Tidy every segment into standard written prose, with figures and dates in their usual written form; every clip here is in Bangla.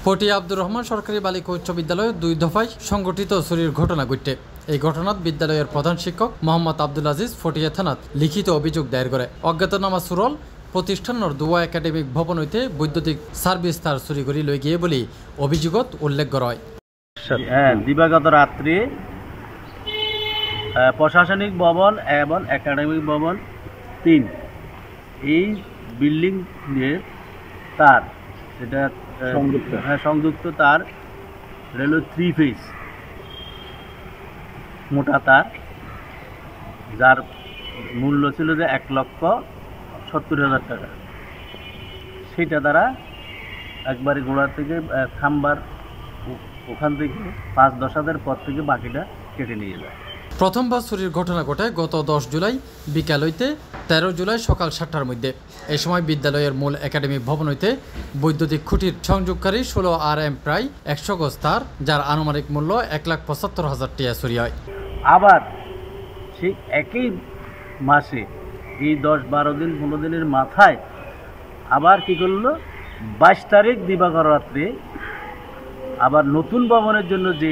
পটিয়া আব্দুর রহমান সরকারি বালিকা উচ্চ বিদ্যালয়ে 2 দফায় সংগঠিত চুরির ঘটনা ঘটে। এই ঘটনাত বিদ্যালয়ের প্রধান শিক্ষক মোহাম্মদ আব্দুল আজিজ ফটিয়া থানাত লিখিত অভিযোগ দায়ের করে। অজ্ঞাতনামা সুরল প্রতিষ্ঠানের দুয়া একাডেমিক ভবন হইতে বৈদ্যুতিক সার্ভিস তার চুরি করে লই গিয়ে বলে অভিযোগত উল্লেখ করা হয়। দিবাগত রাত্রে প্রশাসনিক ভবন এবং একাডেমিক ভবন 3 এই বিল্ডিং এর তার যেটা সংযুক্ত তার রেল 3 ফেজ মোটা তার, যার মূল্য ছিল যে 1,70,000 টাকা। সেটা দ্বারা একবারে গোড়া থেকে খাম্বার ওখান থেকে 5-10 হাজার পর থেকে বাকিটা কেটে নিয়ে যায়। প্রথমবার চুরির ঘটনা ঘটে গত 10 জুলাই বিকাল হইতে 13 জুলাই সকাল 7টার মধ্যে। এই সময় বিদ্যালয়ের মূল একাডেমিক ভবন হইতে বৈদ্যুতিক খুঁটির সংযোগকারী 16 RM প্রায় 100 গজ তার, যার আনুমানিক মূল্য 1,75,000 টাকা চুরি হয়। আবার সেই একই মাসে এই 10-12 দিন 15 দিনের মাথায় আবার কি করলো, 22 তারিখ দিবাগত রাত্রে আবার নতুন ভবনের জন্য যে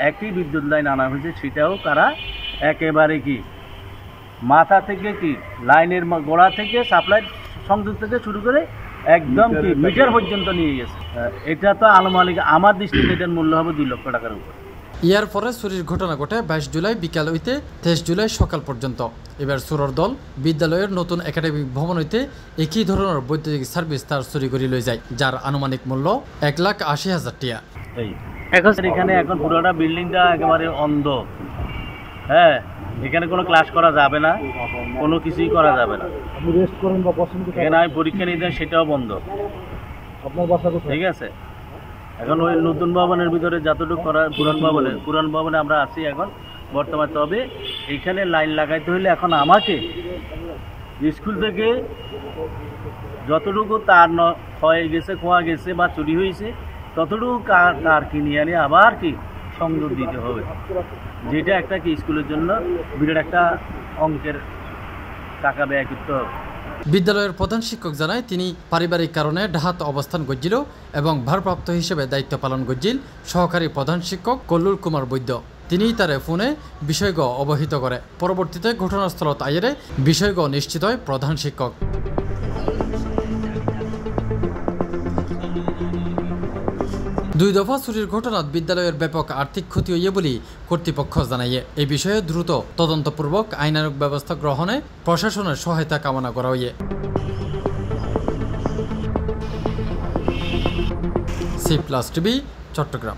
একই বিদ্যুৎ লাইন আনা হয়েছে সেটাও তারা একেবারে কি মাথা থেকে কি লাইনের গোড়া থেকে সাপ্লাই সংযোগ থেকে শুরু করে একদম কি মিটার পর্যন্ত নিয়ে গেছে। এটা তো আনুমানিক আমার দৃষ্টিতে এটার মূল্য হবে 2 লক্ষ টাকার উপর। ইয়ার পরে চুরির ঘটনা ঘটে 22 জুলাই বিকাল হইতে 23 জুলাই সকাল পর্যন্ত। এবার চোরের দল বিদ্যালয়ের নতুন একাডেমিক ভবন হইতে একই ধরনের বৈদ্যুতিক সার্ভিস তার চুরি করে লই যায়, যার আনুমানিক মূল্য 1,80,000 টাকা। এখানে এখন পুরোটা বিল্ডিংটা একেবারে অন্ধ। হ্যাঁ, এখানে কোনো ক্লাস করা যাবে না, কোনো কিছুই করা যাবে না। এখানে আমি পরীক্ষা নিতে সেটাও বন্ধ। ঠিক আছে, এখন ওই নতুন ভবনের ভিতরে যতটুকু করা পুরান ভবনে আমরা আছি এখন বর্তমানে। তবে এইখানে লাইন লাগাইতে হলে এখন আমাকে স্কুল থেকে যতটুকু তার ক্ষয়ে গেছে, খোয়া গেছে বা চুরি হয়েছে ততটুকু তার কিনে আনে আবার কি সংযোগ দিতে হবে, যেটা একটা কি স্কুলের জন্য বিরাট একটা অঙ্কের টাকা ব্যয় করতে হবে। বিদ্যালয়ের প্রধান শিক্ষক জানায় তিনি পারিবারিক কারণে ঢাকাতে অবস্থান করছিল এবং ভারপ্রাপ্ত হিসেবে দায়িত্ব পালন করছিল সহকারী প্রধান শিক্ষক কল্লুর কুমার বৈদ্য। তিনি তার ফোনে বিষয়গ অবহিত করে। পরবর্তীতে ঘটনাস্থলত আইরে বিষয়গ নিশ্চিত হয় প্রধান শিক্ষক। দুই দফা চুরির ঘটনাত বিদ্যালয়ের ব্যাপক আর্থিক ক্ষতি হইয়ে বলে কর্তৃপক্ষ জানাইয়ে। এই বিষয়ে দ্রুত তদন্তপূর্বক আইনানুগ ব্যবস্থা গ্রহণে প্রশাসনের সহায়তা কামনা করা হইয়ে। C+ TV, Chittagong.